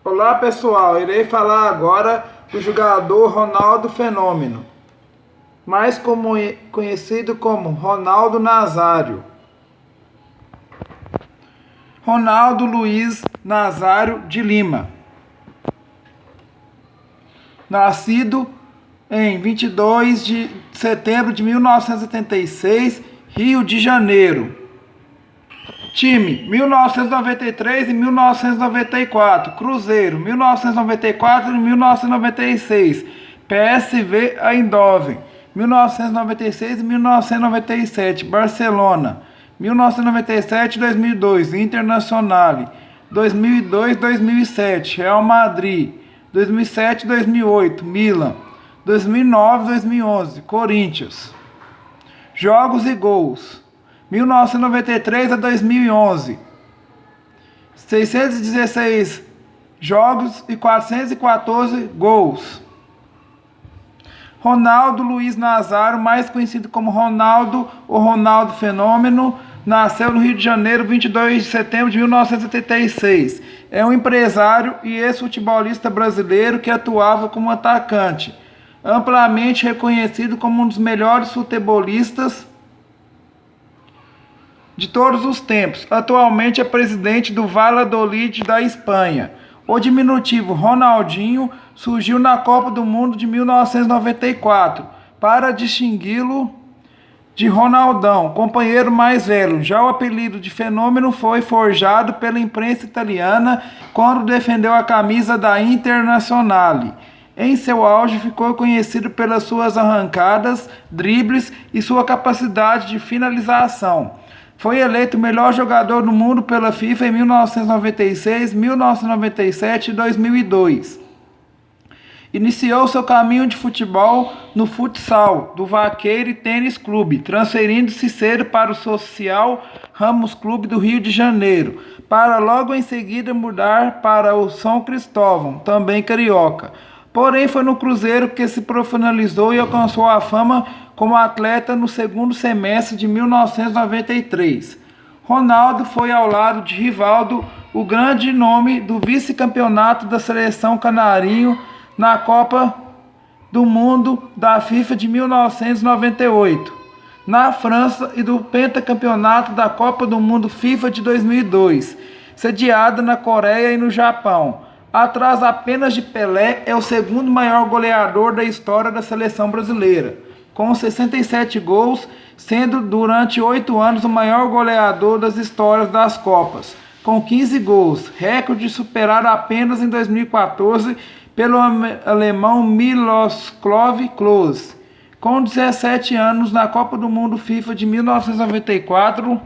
Olá pessoal, irei falar agora do jogador Ronaldo Fenômeno, conhecido como Ronaldo Nazário. Ronaldo Luiz Nazário de Lima, nascido em 22 de setembro de 1976, Rio de Janeiro. Time 1993 e 1994, Cruzeiro 1994 e 1996, PSV Eindhoven 1996 e 1997, Barcelona 1997 e 2002, Internazionale 2002 2007, Real Madrid 2007 2008, Milan 2009 2011, Corinthians. Jogos e gols: 1993 a 2011, 616 jogos e 414 gols. Ronaldo Luiz Nazário, mais conhecido como Ronaldo ou Ronaldo Fenômeno, nasceu no Rio de Janeiro, 22 de setembro de 1976. É um empresário e ex-futebolista brasileiro que atuava como atacante, amplamente reconhecido como um dos melhores futebolistas de todos os tempos. Atualmente é presidente do Valladolid da Espanha. O diminutivo Ronaldinho surgiu na Copa do Mundo de 1994 para distingui-lo de Ronaldão, companheiro mais velho. Já o apelido de Fenômeno foi forjado pela imprensa italiana quando defendeu a camisa da Internazionale. Em seu auge, ficou conhecido pelas suas arrancadas, dribles e sua capacidade de finalização. Foi eleito o melhor jogador do mundo pela FIFA em 1996, 1997 e 2002. Iniciou seu caminho de futebol no futsal do Vaqueiro Tênis Clube, transferindo-se cedo para o Social Ramos Clube do Rio de Janeiro, para logo em seguida mudar para o São Cristóvão, também carioca. Porém, foi no Cruzeiro que se profissionalizou e alcançou a fama como atleta no segundo semestre de 1993. Ronaldo foi ao lado de Rivaldo o grande nome do vice-campeonato da seleção canarinho na Copa do Mundo da FIFA de 1998, na França, e do pentacampeonato da Copa do Mundo FIFA de 2002, sediada na Coreia e no Japão. Atrás apenas de Pelé, é o segundo maior goleador da história da seleção brasileira, com 67 gols, sendo durante 8 anos o maior goleador das histórias das Copas, com 15 gols, recorde superado apenas em 2014 pelo alemão Miroslav Klose. Com 17 anos, na Copa do Mundo FIFA de 1994,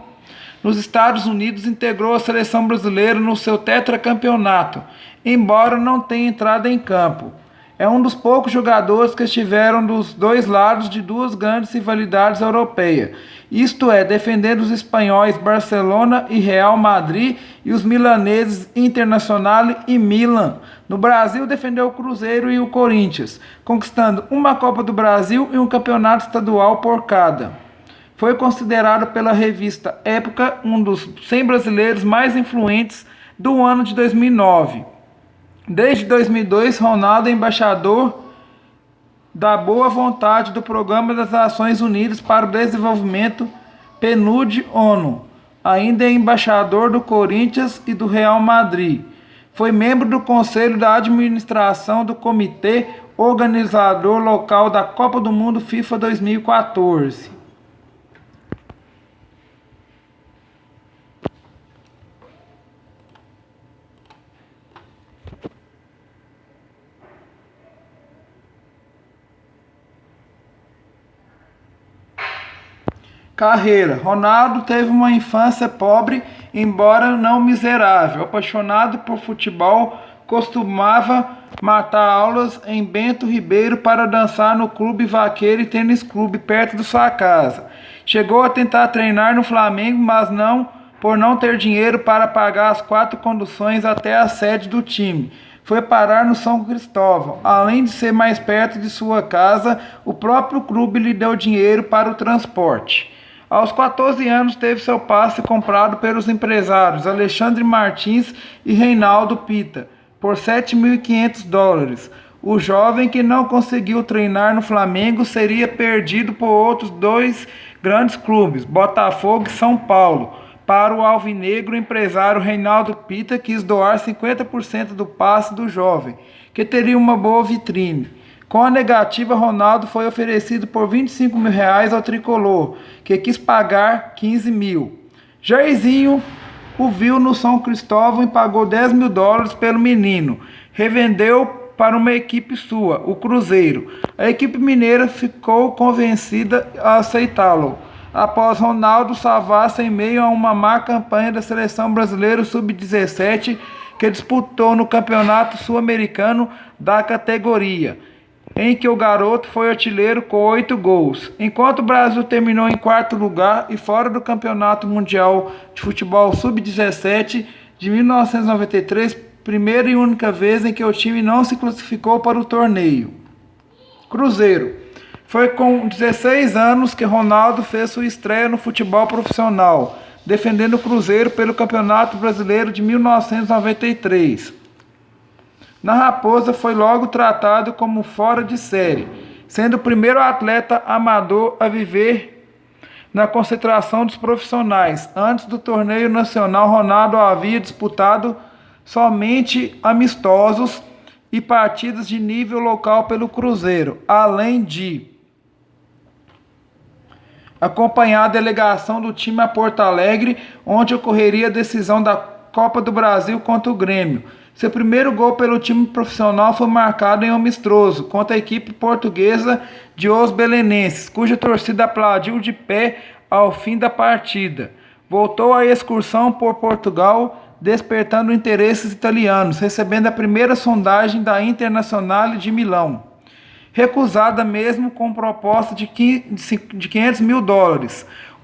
nos Estados Unidos, integrou a seleção brasileira no seu tetracampeonato, embora não tenha entrado em campo. É um dos poucos jogadores que estiveram dos dois lados de duas grandes rivalidades europeias, isto é, defendendo os espanhóis Barcelona e Real Madrid e os milaneses Internazionale e Milan. No Brasil, defendeu o Cruzeiro e o Corinthians, conquistando uma Copa do Brasil e um campeonato estadual por cada. Foi considerado pela revista Época um dos 100 brasileiros mais influentes do ano de 2009. Desde 2002, Ronaldo é embaixador da boa vontade do Programa das Nações Unidas para o Desenvolvimento PNUD-ONU. Ainda é embaixador do Corinthians e do Real Madrid. Foi membro do Conselho da Administração do Comitê Organizador Local da Copa do Mundo FIFA 2014. Carreira: Ronaldo teve uma infância pobre, embora não miserável. Apaixonado por futebol, costumava matar aulas em Bento Ribeiro para dançar no Clube Vaqueiro Tênis Clube, perto de sua casa. Chegou a tentar treinar no Flamengo, mas por não ter dinheiro para pagar as 4 conduções até a sede do time. Foi parar no São Cristóvão. Além de ser mais perto de sua casa, o próprio clube lhe deu dinheiro para o transporte. Aos 14 anos, teve seu passe comprado pelos empresários Alexandre Martins e Reinaldo Pita, por $7.500. O jovem que não conseguiu treinar no Flamengo seria perdido por outros dois grandes clubes, Botafogo e São Paulo. Para o alvinegro, o empresário Reinaldo Pita quis doar 50% do passe do jovem, que teria uma boa vitrine. Com a negativa, Ronaldo foi oferecido por R$ 25 mil ao tricolor, que quis pagar 15 mil. Jairzinho o viu no São Cristóvão e pagou $10 mil pelo menino. Revendeu para uma equipe sua, o Cruzeiro. A equipe mineira ficou convencida a aceitá-lo, após Ronaldo salvar-se em meio a uma má campanha da seleção brasileira sub-17, que disputou no Campeonato Sul-Americano da categoria, em que o garoto foi artilheiro com 8 gols. Enquanto o Brasil terminou em quarto lugar e fora do Campeonato Mundial de Futebol Sub-17 de 1993, primeira e única vez em que o time não se classificou para o torneio. Cruzeiro. Foi com 16 anos que Ronaldo fez sua estreia no futebol profissional, defendendo o Cruzeiro pelo Campeonato Brasileiro de 1993. Na Raposa foi logo tratado como fora de série, sendo o primeiro atleta amador a viver na concentração dos profissionais. Antes do torneio nacional, Ronaldo havia disputado somente amistosos e partidas de nível local pelo Cruzeiro, além de acompanhar a delegação do time a Porto Alegre, onde ocorreria a decisão da Copa do Brasil contra o Grêmio. Seu primeiro gol pelo time profissional foi marcado em amistoso contra a equipe portuguesa de Os Belenenses, cuja torcida aplaudiu de pé ao fim da partida. Voltou à excursão por Portugal, despertando interesses italianos, recebendo a primeira sondagem da Internazionale de Milão, recusada mesmo com proposta de $500 mil,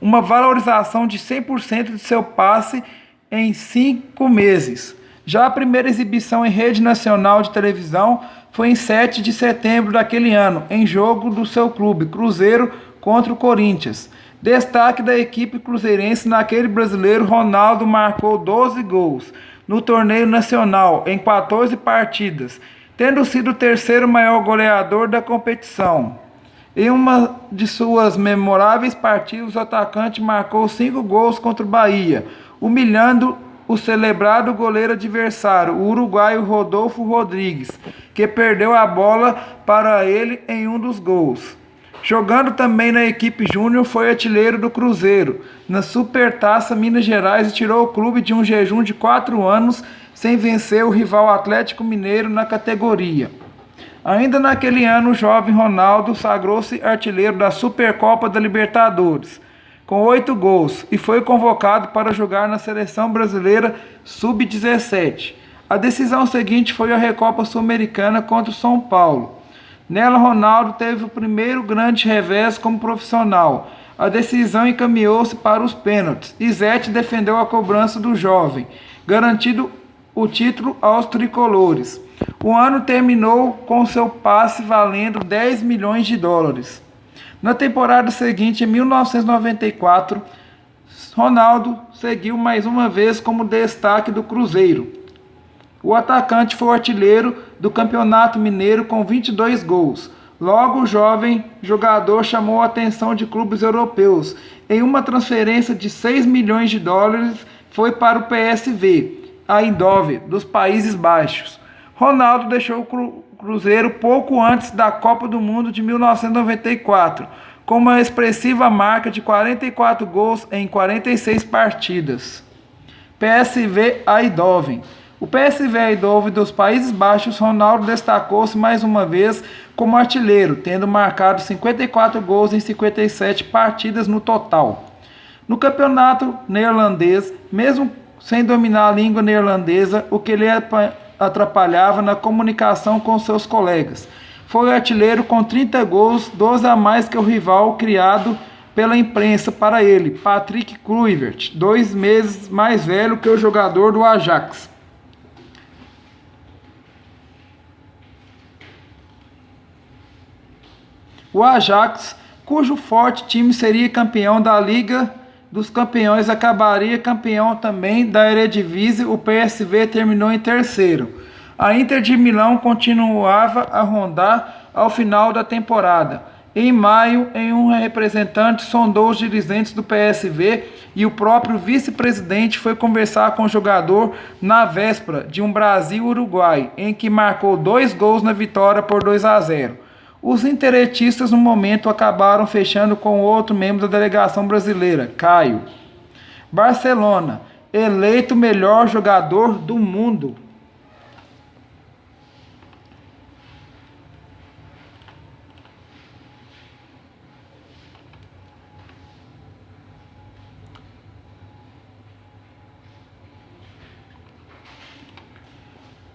uma valorização de 100% de seu passe em 5 meses. Já a primeira exibição em rede nacional de televisão foi em 7 de setembro daquele ano, em jogo do seu clube, Cruzeiro, contra o Corinthians. Destaque da equipe cruzeirense naquele brasileiro, Ronaldo marcou 12 gols no torneio nacional em 14 partidas, tendo sido o terceiro maior goleador da competição. Em uma de suas memoráveis partidas, o atacante marcou 5 gols contra o Bahia, humilhando o celebrado goleiro adversário, o uruguaio Rodolfo Rodrigues, que perdeu a bola para ele em um dos gols. Jogando também na equipe júnior, foi artilheiro do Cruzeiro na Supertaça Minas Gerais e tirou o clube de um jejum de 4 anos sem vencer o rival Atlético Mineiro na categoria. Ainda naquele ano, o jovem Ronaldo sagrou-se artilheiro da Supercopa da Libertadores, com 8 gols, e foi convocado para jogar na Seleção Brasileira Sub-17. A decisão seguinte foi a Recopa Sul-Americana contra o São Paulo. Nela, Ronaldo teve o primeiro grande revés como profissional. A decisão encaminhou-se para os pênaltis e Zete defendeu a cobrança do jovem, garantindo o título aos tricolores. O ano terminou com seu passe valendo $10 milhões. Na temporada seguinte, em 1994, Ronaldo seguiu mais uma vez como destaque do Cruzeiro. O atacante foi o artilheiro do Campeonato Mineiro com 22 gols. Logo, o jovem jogador chamou a atenção de clubes europeus. Em uma transferência de $6 milhões, foi para o PSV, a Eindhoven, dos Países Baixos. Ronaldo deixou o Cruzeiro pouco antes da Copa do Mundo de 1994, com uma expressiva marca de 44 gols em 46 partidas. PSV Eindhoven. O PSV Eindhoven dos Países Baixos, Ronaldo destacou-se mais uma vez como artilheiro, tendo marcado 54 gols em 57 partidas no total. No campeonato neerlandês, mesmo sem dominar a língua neerlandesa, o que lhe atrapalhava na comunicação com seus colegas. Foi artilheiro com 30 gols, 12 a mais que o rival criado pela imprensa para ele, Patrick Kluivert, 2 meses mais velho que o jogador do Ajax. O Ajax, cujo forte time seria campeão da Liga dos Campeões, acabaria campeão também da Eredivisie. O PSV terminou em terceiro. A Inter de Milão continuava a rondar ao final da temporada. Em maio, um representante sondou os dirigentes do PSV e o próprio vice-presidente foi conversar com o jogador na véspera de um Brasil-Uruguai, em que marcou 2 gols na vitória por 2-0. Os interettistas, no momento, acabaram fechando com outro membro da delegação brasileira, Caio. Barcelona, eleito melhor jogador do mundo.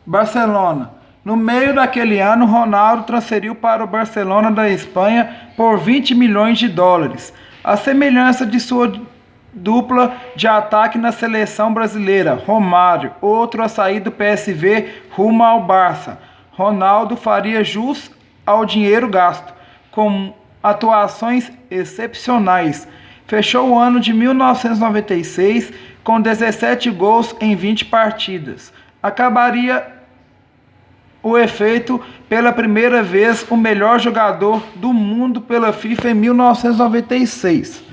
Barcelona. No meio daquele ano, Ronaldo transferiu para o Barcelona da Espanha por 20 milhões de dólares. A semelhança de sua dupla de ataque na seleção brasileira, Romário, outro a sair do PSV rumo ao Barça. Ronaldo faria jus ao dinheiro gasto, com atuações excepcionais. Fechou o ano de 1996 com 17 gols em 20 partidas. Acabaria o efeito pela primeira vez o melhor jogador do mundo pela FIFA em 1996,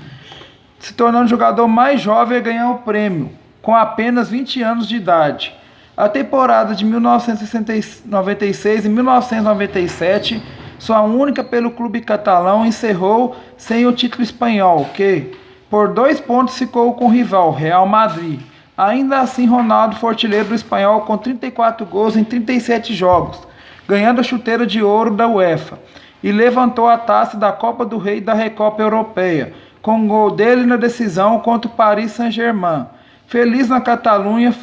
se tornando o jogador mais jovem a ganhar o prêmio, com apenas 20 anos de idade. A temporada de 1996 e 1997, sua única pelo clube catalão, encerrou sem o título espanhol, que, por 2 pontos, ficou com o rival, Real Madrid. Ainda assim, Ronaldo foi artilheiro do espanhol com 34 gols em 37 jogos, ganhando a chuteira de ouro da UEFA, e levantou a taça da Copa do Rei e da Recopa Europeia, com um gol dele na decisão contra o Paris Saint-Germain. Feliz na Catalunha,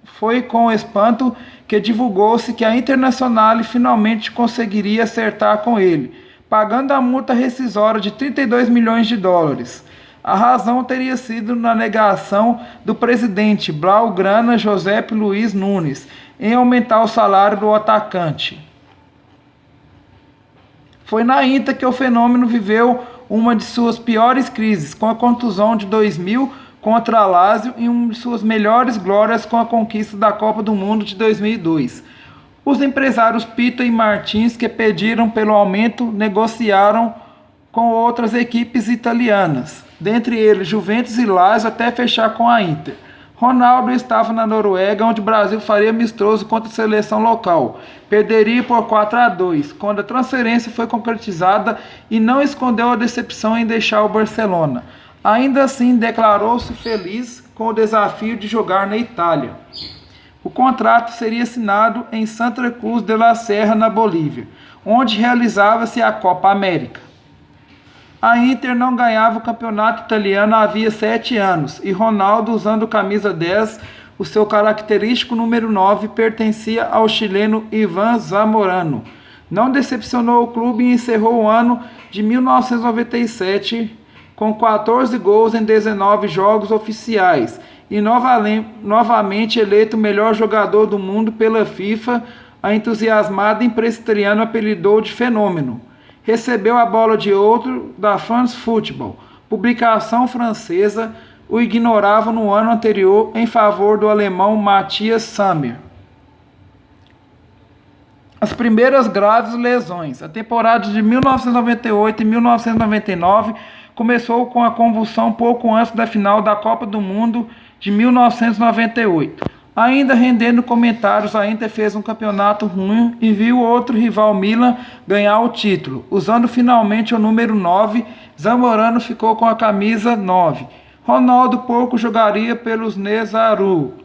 foi com espanto que divulgou-se que a Internazionale finalmente conseguiria acertar com ele, pagando a multa rescisória de 32 milhões de dólares. A razão teria sido na negação do presidente Blaugrana José Luiz Nunes em aumentar o salário do atacante. Foi na Inter que o fenômeno viveu uma de suas piores crises, com a contusão de 2000 contra a Lazio e uma de suas melhores glórias com a conquista da Copa do Mundo de 2002. Os empresários Pita e Martins, que pediram pelo aumento, negociaram com outras equipes italianas, dentre eles Juventus e Lazio, até fechar com a Inter. Ronaldo estava na Noruega, onde o Brasil faria amistoso contra a seleção local. Perderia por 4-2, quando a transferência foi concretizada, e não escondeu a decepção em deixar o Barcelona. Ainda assim, declarou-se feliz com o desafio de jogar na Itália. O contrato seria assinado em Santa Cruz de la Serra, na Bolívia, onde realizava-se a Copa América. A Inter não ganhava o campeonato italiano havia 7 anos, e Ronaldo, usando camisa 10, o seu característico número 9, pertencia ao chileno Iván Zamorano. Não decepcionou o clube e encerrou o ano de 1997 com 14 gols em 19 jogos oficiais, e novamente eleito o melhor jogador do mundo pela FIFA. A entusiasmada imprensa italiana apelidou de fenômeno. Recebeu a bola de ouro da France Football, publicação francesa, o ignorava no ano anterior em favor do alemão Matthias Sammer. As primeiras graves lesões. A temporada de 1998 e 1999 começou com a convulsão pouco antes da final da Copa do Mundo de 1998. Ainda rendendo comentários, a Inter fez um campeonato ruim e viu outro rival, Milan, ganhar o título. Usando finalmente o número 9, Zamorano ficou com a camisa 9. Ronaldo pouco jogaria pelos Nerazzurri,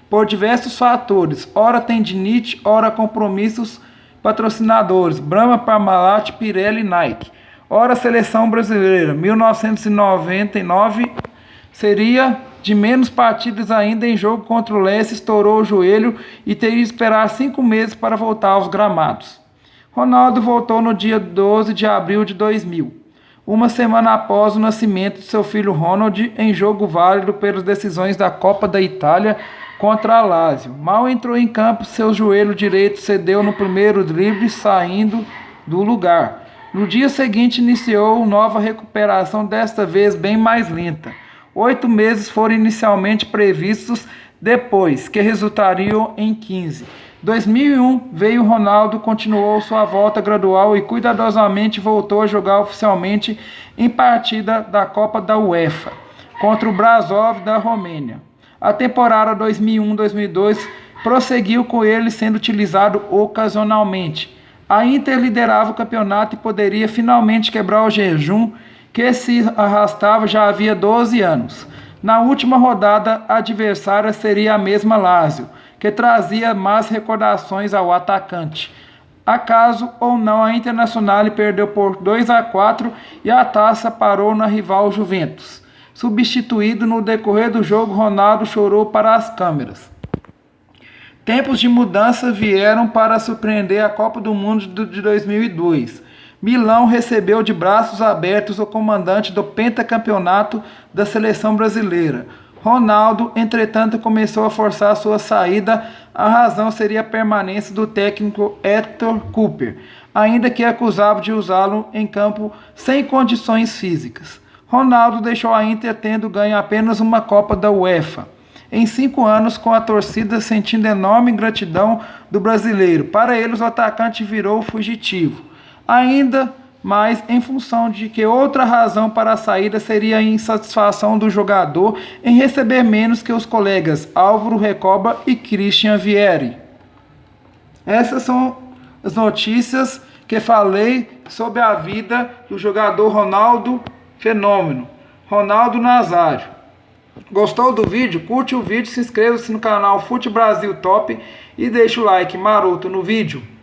por diversos fatores, ora tendinite, ora compromissos patrocinadores, Brahma, Parmalat, Pirelli e Nike. Ora seleção brasileira, 1999 seria de menos partidas ainda. Em jogo contra o Leste, estourou o joelho e teria de esperar 5 meses para voltar aos gramados. Ronaldo voltou no dia 12 de abril de 2000, uma semana após o nascimento de seu filho Ronald, em jogo válido pelas decisões da Copa da Itália contra a Lazio. Mal entrou em campo, seu joelho direito cedeu no primeiro drible, saindo do lugar. No dia seguinte, iniciou nova recuperação, desta vez bem mais lenta. 8 meses foram inicialmente previstos depois, que resultariam em 15. 2001 veio Ronaldo, continuou sua volta gradual e cuidadosamente voltou a jogar oficialmente em partida da Copa da UEFA contra o Brasov da Romênia. A temporada 2001-2002 prosseguiu com ele sendo utilizado ocasionalmente. A Inter liderava o campeonato e poderia finalmente quebrar o jejum que se arrastava já havia 12 anos. Na última rodada, a adversária seria a mesma Lazio, que trazia más recordações ao atacante. Acaso ou não, a Internazionale perdeu por 2-4 e a taça parou na rival Juventus. Substituído no decorrer do jogo, Ronaldo chorou para as câmeras. Tempos de mudança vieram para surpreender a Copa do Mundo de 2002. Milão recebeu de braços abertos o comandante do pentacampeonato da seleção brasileira. Ronaldo, entretanto, começou a forçar sua saída. A razão seria a permanência do técnico Héctor Cúper, ainda que acusava de usá-lo em campo sem condições físicas. Ronaldo deixou a Inter tendo ganho apenas uma Copa da UEFA em 5 anos, com a torcida sentindo enorme gratidão do brasileiro. Para eles, o atacante virou fugitivo. Ainda mais em função de que outra razão para a saída seria a insatisfação do jogador em receber menos que os colegas Álvaro Recoba e Christian Vieri. Essas são as notícias que falei sobre a vida do jogador Ronaldo Fenômeno, Ronaldo Nazário. Gostou do vídeo? Curte o vídeo, se inscreva-se no canal Fute Brasil Top e deixe o like maroto no vídeo.